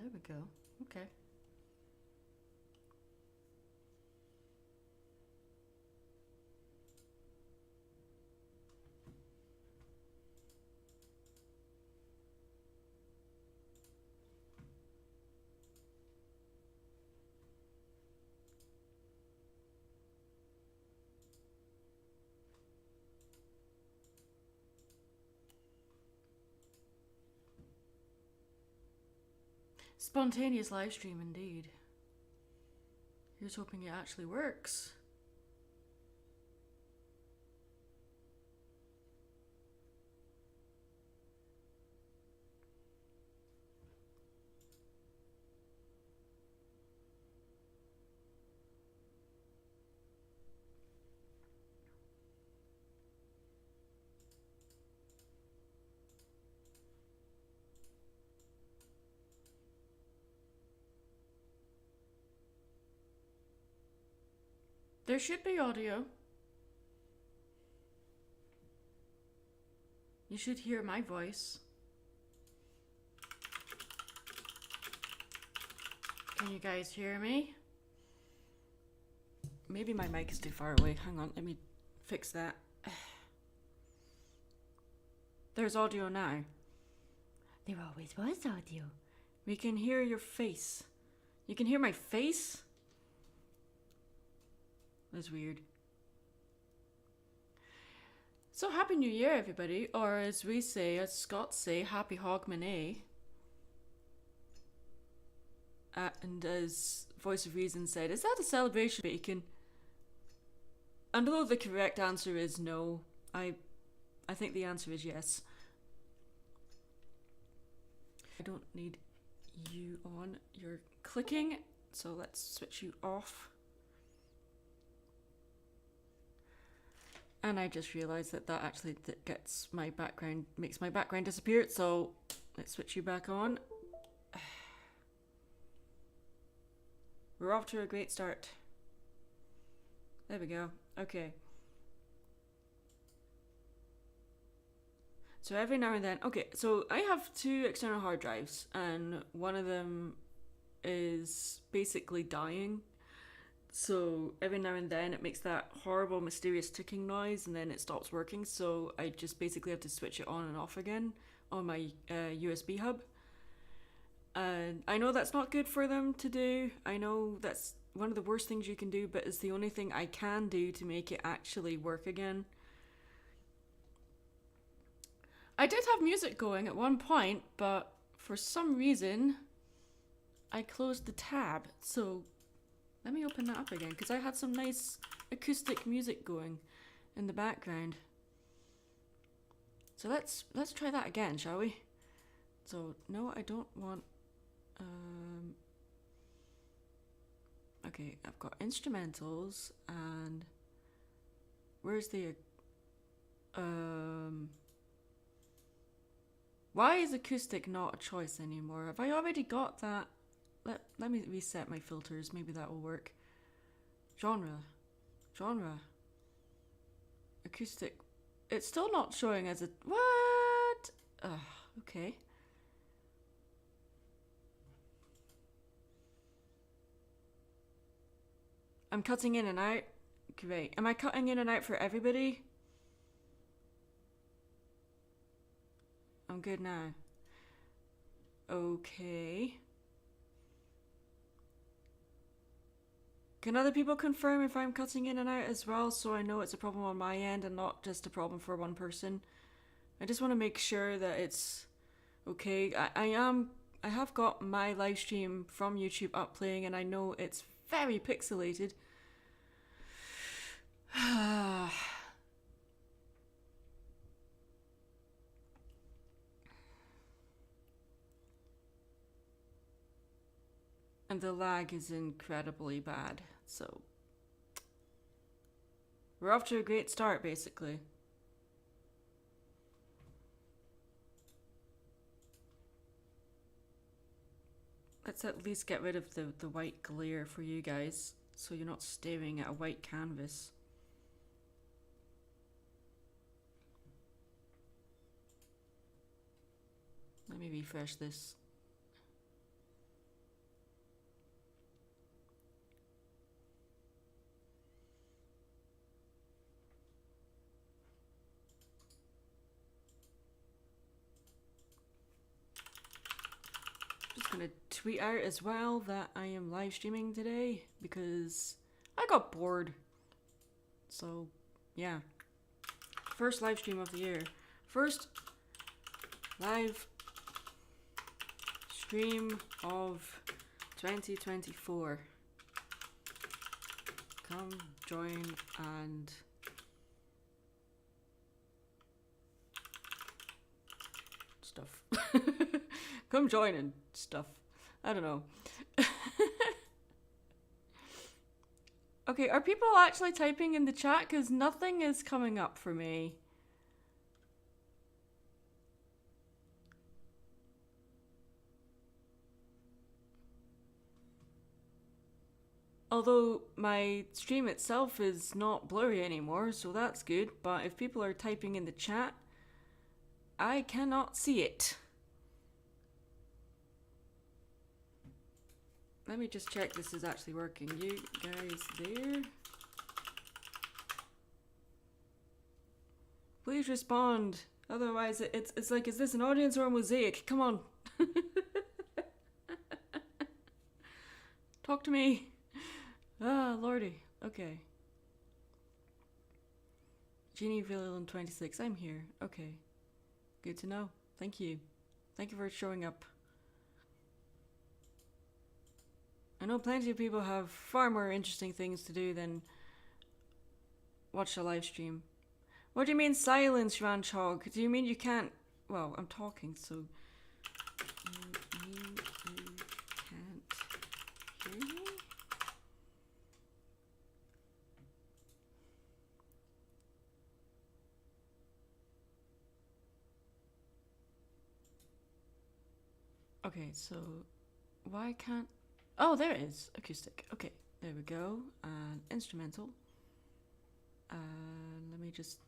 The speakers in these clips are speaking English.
there we go. Okay. Spontaneous live stream indeed. Here's hoping it actually works. There should be audio. You should hear my voice. Can you guys hear me? Maybe my mic is too far away. Hang on, let me fix that. There's audio now. There always was audio. We can hear your face. You can hear my face? That's weird. So happy new year everybody, or as we say, as Scots say, happy Hogmanay. And as Voice of Reason said, is that a celebration bacon? And although the correct answer is no, I think the answer is yes. I don't need you on. You're clicking, so let's switch you off. And I just realised that actually gets my background, makes my background disappear, so let's switch you back on. We're off to a great start. There we go. Okay. So every now and then, okay, so I have 2 external hard drives, and one of them is basically dying. So every now and then it makes that horrible mysterious ticking noise and then it stops working, so I just basically have to switch it on and off again on my USB hub. And I know that's not good for them to do. I know that's one of the worst things you can do, but it's the only thing I can do to make it actually work again. I did have music going at one point, but for some reason I closed the tab, so let me open that up again, because I had some nice acoustic music going in the background. So let's try that again, shall we? So no, I don't want. Okay, I've got instrumentals and where's the why is acoustic not a choice anymore? Have I already got that? Let me reset my filters, maybe that will work. Genre. Acoustic. It's still not showing as a... What? Okay. I'm cutting in and out. Great. Am I cutting in and out for everybody? I'm good now. Okay. Can other people confirm if I'm cutting in and out as well, so I know it's a problem on my end and not just a problem for one person? I just want to make sure that it's okay. I have got my live stream from YouTube up playing, and I know it's very pixelated. And the lag is incredibly bad, so we're off to a great start, basically. Let's at least get rid of the white glare for you guys, so you're not staring at a white canvas. Let me refresh this. gonna tweet out as well that I am live streaming today because I got bored. So, yeah. First live stream of the year. First live stream of 2024. Come join and stuff. Come join and stuff. I don't know. Okay, are people actually typing in the chat? Because nothing is coming up for me. Although my stream itself is not blurry anymore, so that's good. But if people are typing in the chat, I cannot see it. Let me just check this is actually working. You guys there? Please respond. Otherwise, it's like, is this an audience or a mosaic? Come on. Talk to me. Ah, lordy. Okay. Jeannie Villain 26. I'm here. Okay. Good to know. Thank you. Thank you for showing up. I know plenty of people have far more interesting things to do than watch a live stream. What do you mean silence, Ranchhog? Do you mean you can't... Well, I'm talking, so... You mean you can't hear me? Okay, so... Why can't... Oh, there it is. Acoustic. Okay, there we go. And instrumental. Let me just...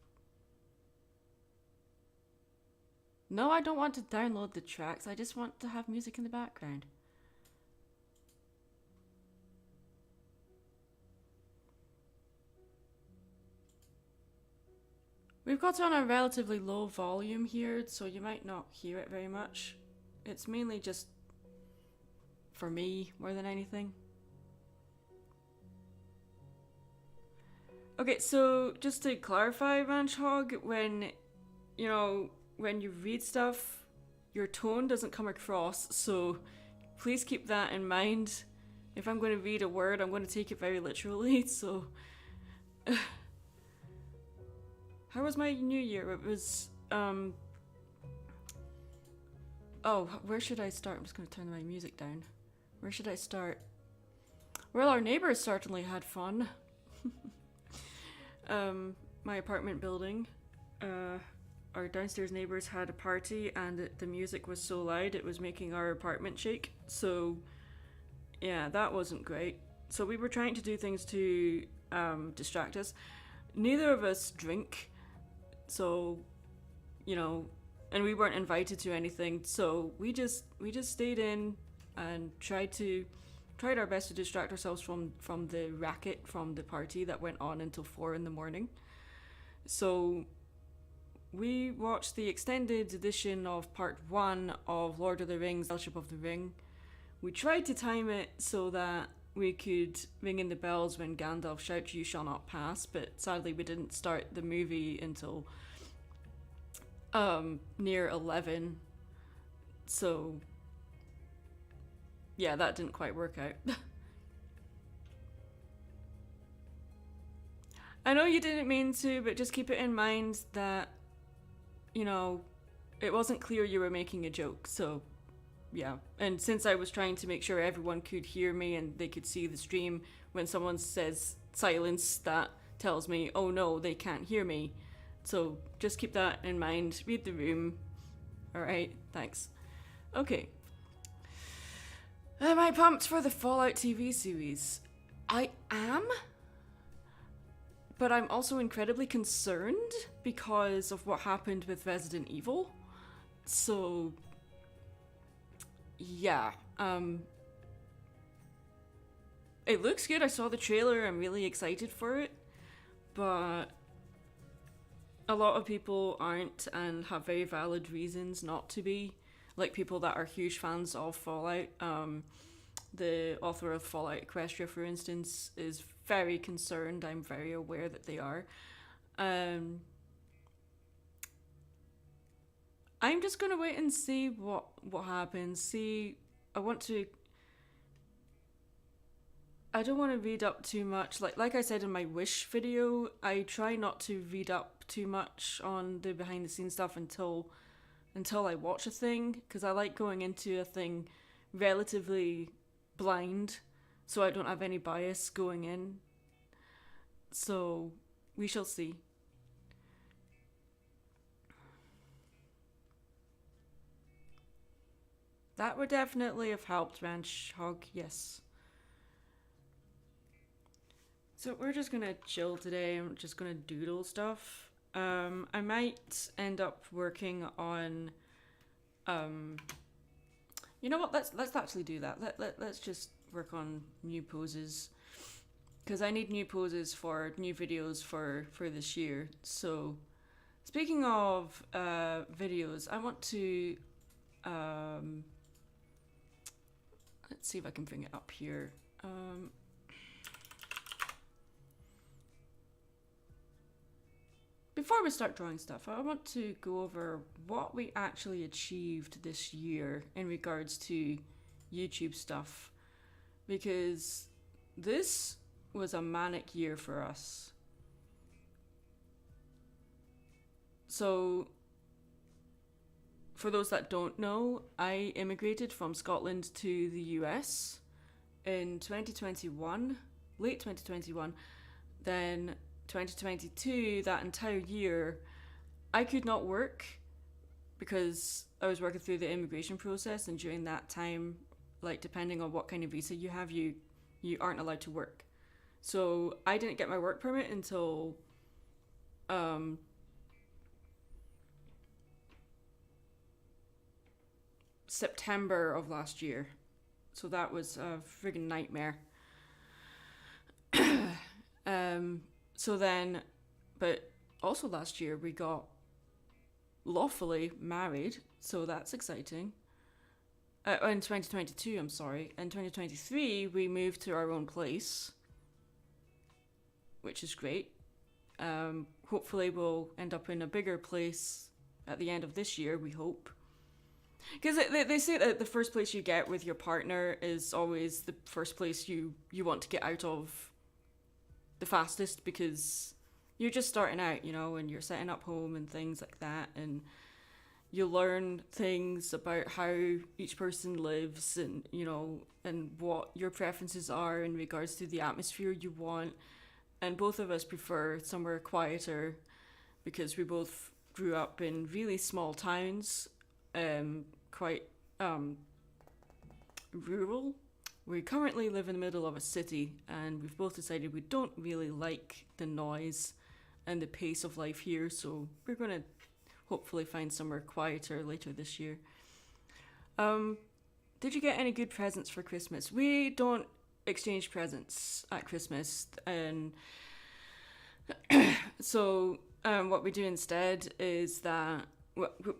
No, I don't want to download the tracks. I just want to have music in the background. We've got it on a relatively low volume here, so you might not hear it very much. It's mainly just for me more than anything. Okay, so just to clarify, Ranchhog, when you read stuff, your tone doesn't come across, so please keep that in mind. If I'm going to read a word, I'm going to take it very literally, so... How was my new year? It was, Oh, where should I start? I'm just going to turn my music down. Where should I start? Well, our neighbors certainly had fun. My apartment building, our downstairs neighbors had a party and the music was so loud it was making our apartment shake. So, yeah, that wasn't great. So we were trying to do things to distract us. Neither of us drink, so, and we weren't invited to anything. So we just stayed in and tried our best to distract ourselves from the racket from the party that went on until 4 in the morning. So we watched the extended edition of part 1 of Lord of the Rings, Fellowship of the Ring. We tried to time it so that we could ring in the bells when Gandalf shouts, "You shall not pass," but sadly we didn't start the movie until near 11. So yeah, that didn't quite work out. I know you didn't mean to, but just keep it in mind that, it wasn't clear you were making a joke, so yeah. And since I was trying to make sure everyone could hear me and they could see the stream, when someone says silence, that tells me, oh no, they can't hear me. So just keep that in mind. Read the room. Alright, thanks. Okay. Am I pumped for the Fallout TV series? I am, but I'm also incredibly concerned because of what happened with Resident Evil. So, yeah. It looks good. I saw the trailer. I'm really excited for it. But a lot of people aren't and have very valid reasons not to be. like people that are huge fans of Fallout. The author of Fallout Equestria, for instance, is very concerned. I'm very aware that they are. Um, I'm just gonna wait and see what happens. See, I want to. I don't want to read up too much. Like I said in my wish video, I try not to read up too much on the behind the scenes stuff until I watch a thing, because I like going into a thing relatively blind, so I don't have any bias going in. So we shall see. That would definitely have helped, Ranch Hog. Yes. So we're just gonna chill today. I'm just gonna doodle stuff. I might end up working on. Um, you know what? Let's actually do that. Let's just work on new poses, because I need new poses for new videos for this year. So, speaking of videos, I want to. Um, let's see if I can bring it up here. Before we start drawing stuff, I want to go over what we actually achieved this year in regards to YouTube stuff, because this was a manic year for us. So, for those that don't know, I immigrated from Scotland to the US in 2021, late 2021. Then 2022, that entire year, I could not work because I was working through the immigration process, and during that time, like depending on what kind of visa you have, you aren't allowed to work. So I didn't get my work permit until um, September of last year. So that was a friggin' nightmare. So then, but also last year we got lawfully married, so that's exciting. In 2022, I'm sorry. In 2023, we moved to our own place, which is great. Hopefully, we'll end up in a bigger place at the end of this year, we hope. Because they say that the first place you get with your partner is always the first place you want to get out of the fastest, because you're just starting out, and you're setting up home and things like that, and you learn things about how each person lives, and and what your preferences are in regards to the atmosphere you want. And both of us prefer somewhere quieter, because we both grew up in really small towns, quite rural. We currently live in the middle of a city, and we've both decided we don't really like the noise and the pace of life here, so we're going to hopefully find somewhere quieter later this year. Did you get any good presents for Christmas? We don't exchange presents at Christmas, and so what we do instead is that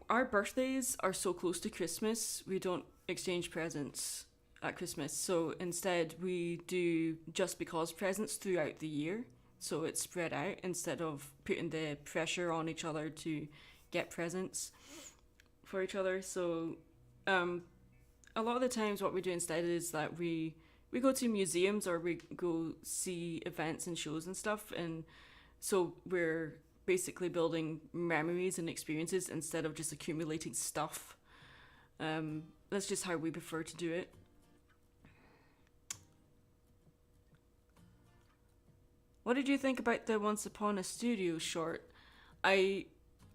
our birthdays are so close to Christmas, we don't exchange presents at Christmas. So instead we do just because presents throughout the year, so it's spread out instead of putting the pressure on each other to get presents for each other. So a lot of the times what we do instead is that we go to museums, or we go see events and shows and stuff, and so we're basically building memories and experiences instead of just accumulating stuff. That's just how we prefer to do it. What did you think about the Once Upon a Studio short? I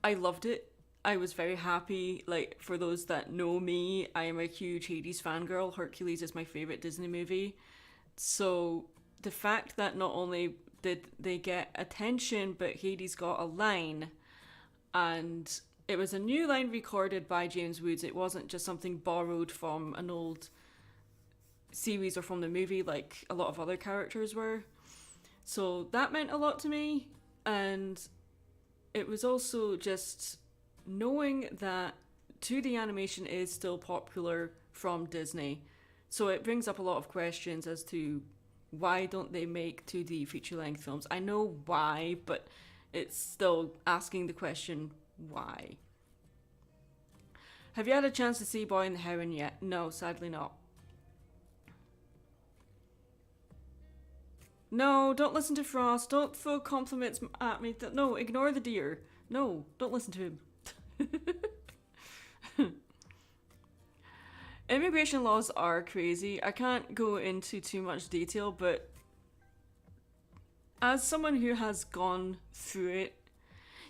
I loved it. I was very happy. Like, for those that know me, I am a huge Hades fangirl. Hercules is my favorite Disney movie. So the fact that not only did they get attention, but Hades got a line, and it was a new line recorded by James Woods. It wasn't just something borrowed from an old series or from the movie like a lot of other characters were. So that meant a lot to me, and it was also just knowing that 2D animation is still popular from Disney. So it brings up a lot of questions as to why don't they make 2D feature length films? I know why, but it's still asking the question why. Have you had a chance to see Boy and the Heron yet? No, sadly not. No, don't listen to Frost. Don't throw compliments at me. No, ignore the deer. No, don't listen to him. Immigration laws are crazy. I can't go into too much detail, but as someone who has gone through it,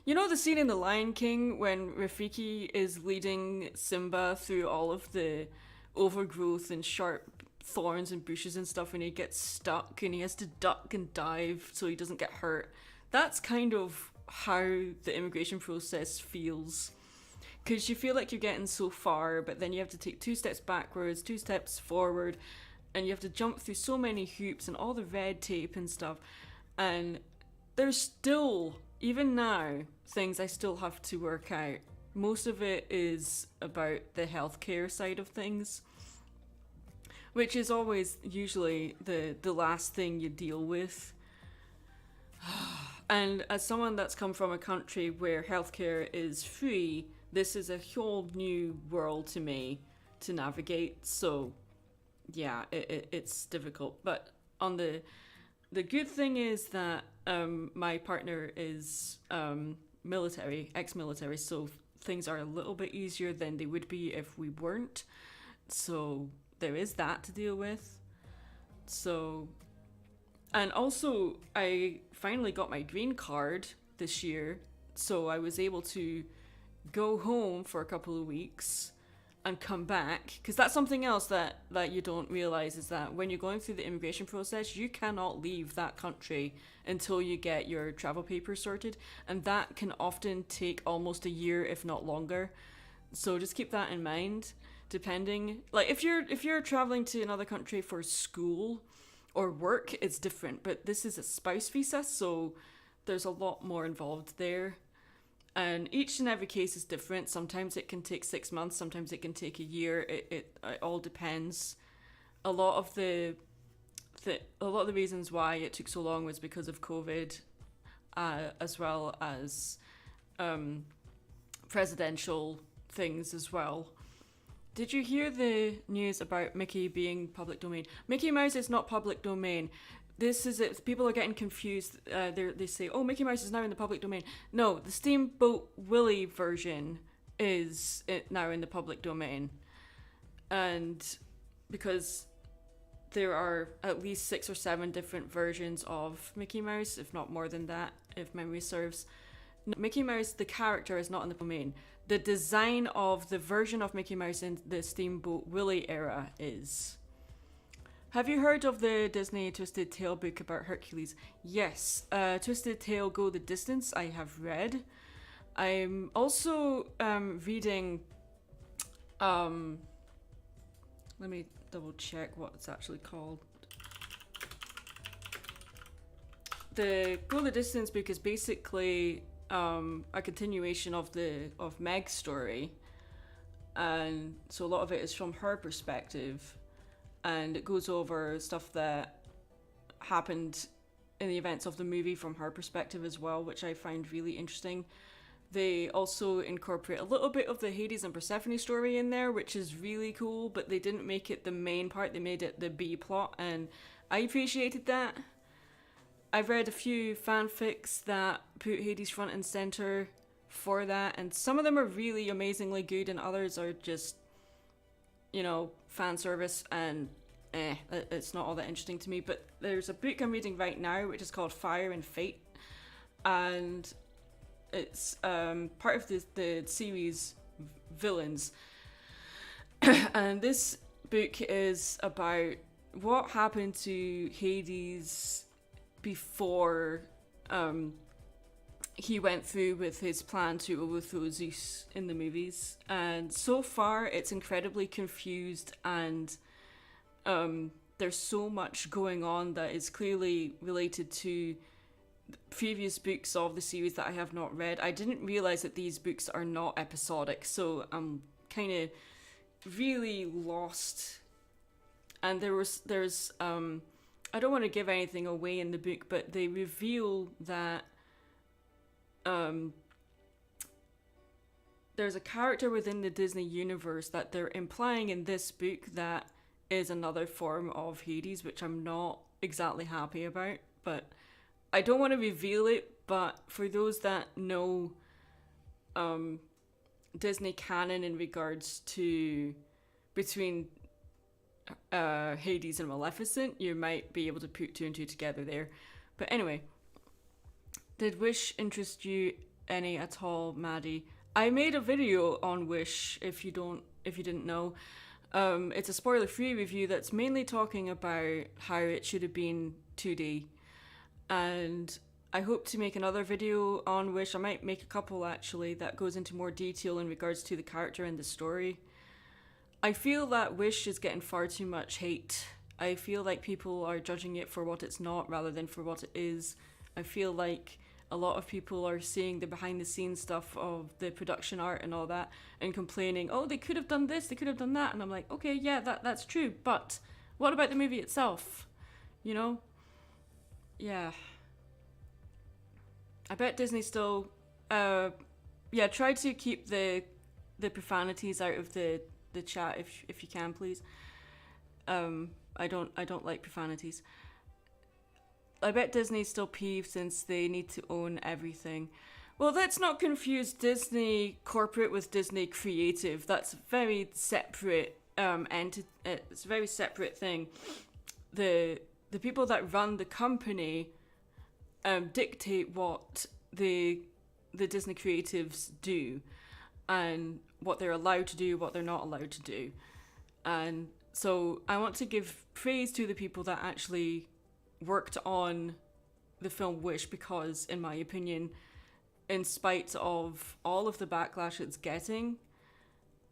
you know the scene in The Lion King when Rafiki is leading Simba through all of the overgrowth and sharp thorns and bushes and stuff, and he gets stuck and he has to duck and dive so he doesn't get hurt? That's kind of how the immigration process feels. Because you feel like you're getting so far, but then you have to take 2 steps backwards, 2 steps forward, and you have to jump through so many hoops and all the red tape and stuff. And there's still, even now, things I still have to work out. Most of it is about the healthcare side of things, which is always usually the last thing you deal with. And as someone that's come from a country where healthcare is free, this is a whole new world to me to navigate. So yeah, it's difficult. But on the good thing is that my partner is military, ex-military, so things are a little bit easier than they would be if we weren't. So there is that to deal with. So, and also I finally got my green card this year, so I was able to go home for a couple of weeks and come back, because that's something else that you don't realize, is that when you're going through the immigration process, you cannot leave that country until you get your travel papers sorted, and that can often take almost a year, if not longer. So just keep that in mind. Depending, like if you're traveling to another country for school or work, it's different, but this is a spouse visa, so there's a lot more involved there. And each and every case is different. Sometimes it can take 6 months, sometimes it can take a year. It all depends. A lot of the reasons why it took so long was because of COVID, as well as presidential things as well. Did you hear the news about Mickey being public domain? Mickey Mouse is not public domain. This is it. People are getting confused. They say, "Oh, Mickey Mouse is now in the public domain." No, the Steamboat Willie version is now in the public domain, and because there are at least 6 or 7 different versions of Mickey Mouse, if not more than that, if memory serves. Mickey Mouse, the character, is not in the domain. The design of the version of Mickey Mouse in the Steamboat Willie era is. Have you heard of the Disney Twisted Tale book about Hercules? Yes, Twisted Tale Go the Distance I have read. I'm also reading, let me double check what it's actually called. The Go the Distance book is basically a continuation of Meg's story, and so a lot of it is from her perspective. And it goes over stuff that happened in the events of the movie from her perspective as well, which I find really interesting. They also incorporate a little bit of the Hades and Persephone story in there, which is really cool, but they didn't make it the main part, they made it the B plot, and I appreciated that. I've read a few fanfics that put Hades front and center for that, and some of them are really amazingly good, and others are just, fan service, and it's not all that interesting to me. But there's a book I'm reading right now which is called Fire and Fate, and it's part of the series Villains. And this book is about what happened to Hades before he went through with his plan to overthrow Zeus in the movies. And so far it's incredibly confused, and there's so much going on that is clearly related to previous books of the series that I have not read. I didn't realize that these books are not episodic, so I'm kind of really lost. And there's I don't want to give anything away in the book, but they reveal that there's a character within the Disney universe that they're implying in this book that is another form of Hades, which I'm not exactly happy about. But I don't want to reveal it, but for those that know Disney canon in regards to between Hades and Maleficent, you might be able to put two and two together there. But anyway, did Wish interest you any at all, Maddie? I made a video on Wish. If you didn't know, it's a spoiler-free review that's mainly talking about how it should have been 2D, and I hope to make another video on Wish. I might make a couple actually that goes into more detail in regards to the character and the story. I feel that Wish is getting far too much hate. I feel like people are judging it for what it's not rather than for what it is. I feel like a lot of people are seeing the behind the scenes stuff of the production art and all that and complaining, oh, they could have done this, they could have done that. And I'm like, okay, yeah, that's true. But what about the movie itself? You know? Yeah. I bet Disney still, try to keep the profanities out of the chat if you can, please. I don't like profanities. I bet Disney's still peeved since they need to own everything. Well, let's not confuse Disney corporate with Disney creative. That's a very separate it's a very separate thing. The people that run the company dictate what the Disney creatives do and what they're allowed to do, what they're not allowed to do. And so I want to give praise to the people that actually worked on the film Wish, because in my opinion, in spite of all of the backlash it's getting,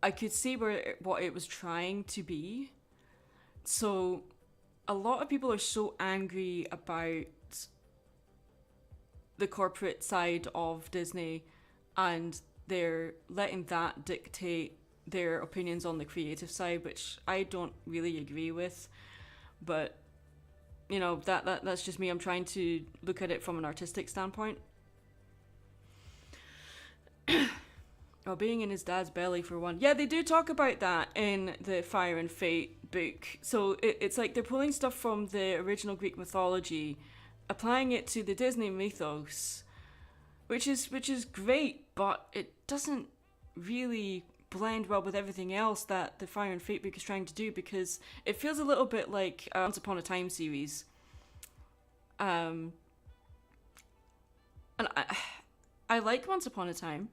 I could see what it was trying to be. So a lot of people are so angry about the corporate side of Disney, and they're letting that dictate their opinions on the creative side, which I don't really agree with. But you know, that's just me. I'm trying to look at it from an artistic standpoint. Oh, being in his dad's belly for one. Yeah, they do talk about that in the Fire and Fate book. So it's like they're pulling stuff from the original Greek mythology, applying it to the Disney mythos, which is great, but it doesn't really blend well with everything else that the Fire and Fate book is trying to do, because it feels a little bit like Once Upon a Time series. And I like Once Upon a Time,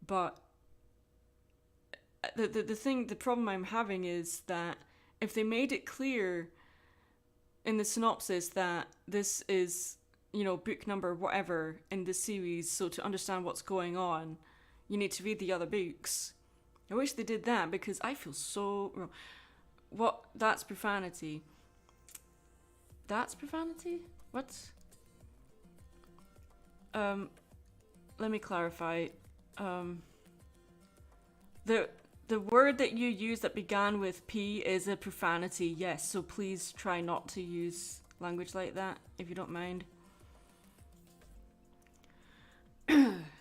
but the problem I'm having is that if they made it clear in the synopsis that this is, you know, book number whatever in this series, so to understand what's going on, you need to read the other books. I wish they did that, because I feel so wrong. What? That's profanity. That's profanity? What? Let me clarify. The word that you use that began with P is a profanity, yes, so please try not to use language like that, if you don't mind.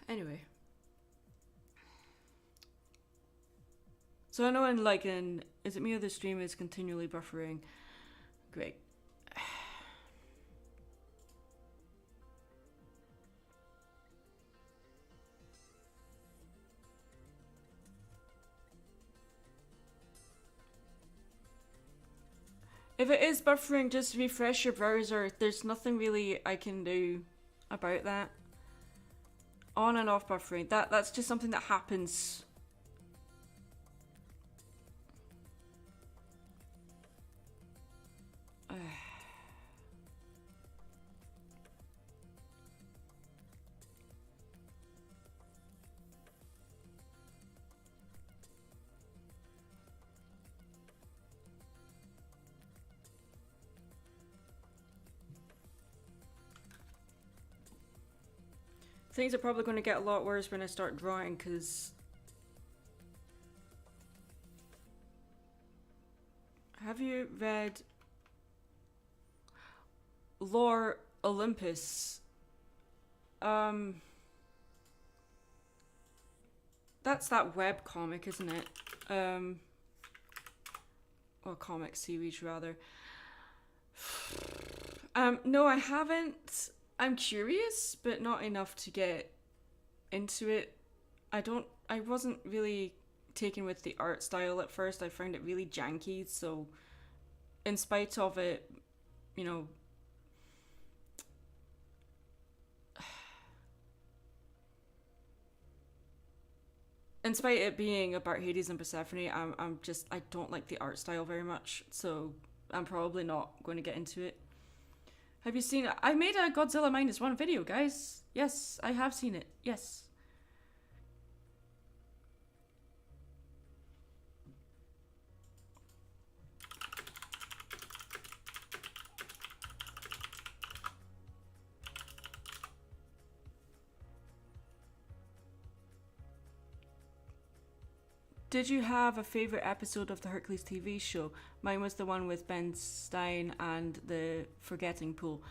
Anyway. So I know is it me or the stream is continually buffering? Great. If it is buffering, just refresh your browser. There's nothing really I can do about that. On and off buffering. That's just something that happens. Things are probably going to get a lot worse when I start drawing, because Have you read Lore Olympus? Um, that's that web comic, isn't it? Or comic series rather. No, I haven't. I'm curious, but not enough to get into it. I wasn't really taken with the art style at first. I found it really janky, so in spite of it, you know, in spite of it being about Hades and Persephone, I'm just, I don't like the art style very much, so I'm probably not going to get into it. Have you seen it? I made a Godzilla -1 video, guys. Yes, I have seen it. Yes. Did you have a favorite episode of the Hercules TV show? Mine was the one with Ben Stein and the forgetting pool.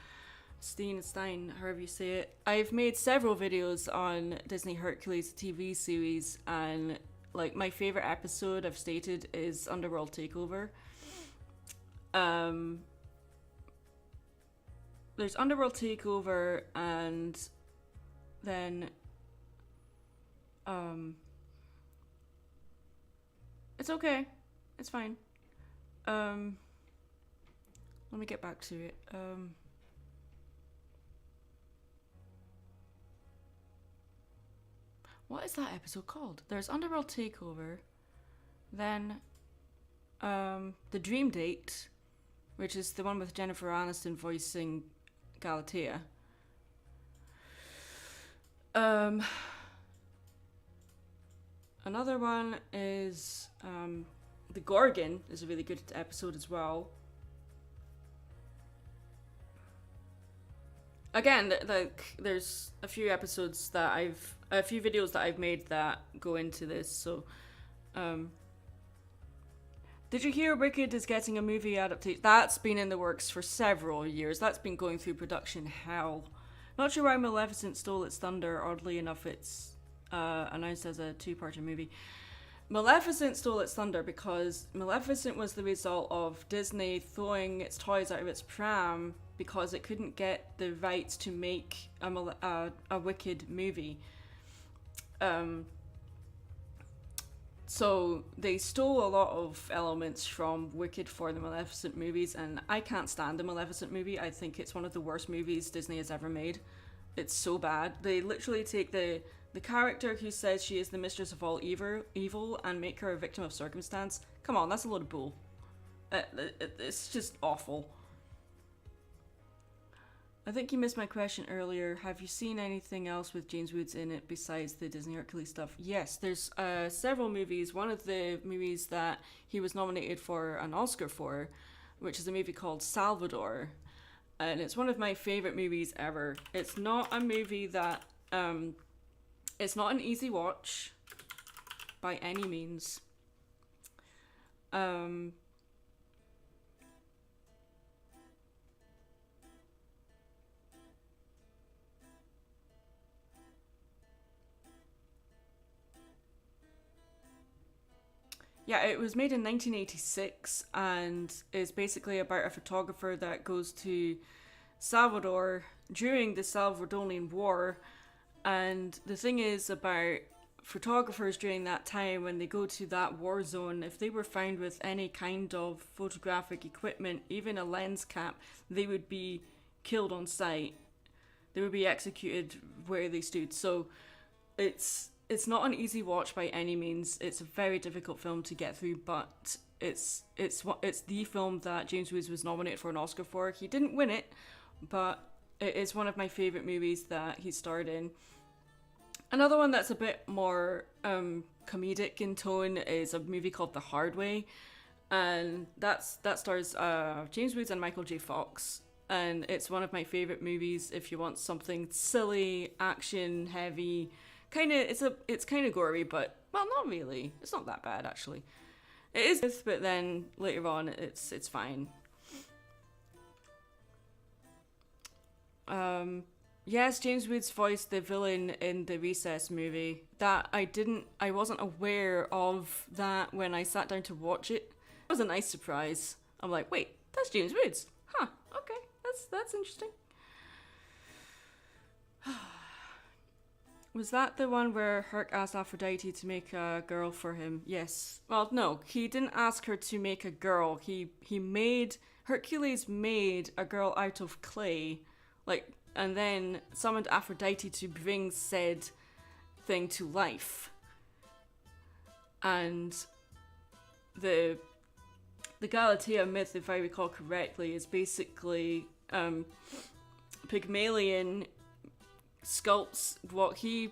Stein, however you say it. I've made several videos on Disney Hercules TV series, and like my favorite episode I've stated is Underworld Takeover. Um, there's Underworld Takeover, and then um, it's okay, it's fine. Um, let me get back to it. What is that episode called? There's Underworld Takeover, then The Dream Date, which is the one with Jennifer Aniston voicing Galatea. Another one is The Gorgon is a really good episode as well. Again, like there's a few videos that I've made that go into this. So, did you hear Wicked is getting a movie adaptation? That's been in the works for several years. That's been going through production hell. Not sure why Maleficent stole its thunder. Oddly enough, it's announced as a two-parter movie. Maleficent stole its thunder because Maleficent was the result of Disney throwing its toys out of its pram because it couldn't get the rights to make a Wicked movie. So they stole a lot of elements from Wicked for the Maleficent movies, and I can't stand the Maleficent movie. I think it's one of the worst movies Disney has ever made. It's so bad. They literally take the character who says she is the mistress of all evil and make her a victim of circumstance. Come on, that's a load of bull. It's just awful. I think you missed my question earlier. Have you seen anything else with James Woods in it besides the Disney Hercules stuff? Yes, there's several movies. One of the movies that he was nominated for an Oscar for, which is a movie called Salvador. And it's one of my favourite movies ever. It's not a movie that... it's not an easy watch by any means. Yeah, it was made in 1986 and is basically about a photographer that goes to Salvador during the Salvadorian War. And the thing is about photographers during that time, when they go to that war zone, if they were found with any kind of photographic equipment, even a lens cap, they would be killed on sight. They would be executed where they stood. So it's not an easy watch by any means. It's a very difficult film to get through, but it's the film that James Woods was nominated for an Oscar for. He didn't win it, but it is one of my favourite movies that he starred in. Another one that's a bit more comedic in tone is a movie called The Hard Way, and that stars James Woods and Michael J. Fox. And it's one of my favourite movies if you want something silly, action heavy. It's kind of gory, but well, not really. It's not that bad actually. It is, but then later on, it's fine. Yes, James Woods voiced the villain in the Recess movie. That I wasn't aware of that when I sat down to watch it. It was a nice surprise. I'm like, wait, that's James Woods. Huh, okay, that's interesting. Was that the one where Herc asked Aphrodite to make a girl for him? Yes. Well, no, he didn't ask her to make a girl. Hercules made a girl out of clay, and then summoned Aphrodite to bring said thing to life. And the Galatea myth, if I recall correctly, is basically Pygmalion sculpts what he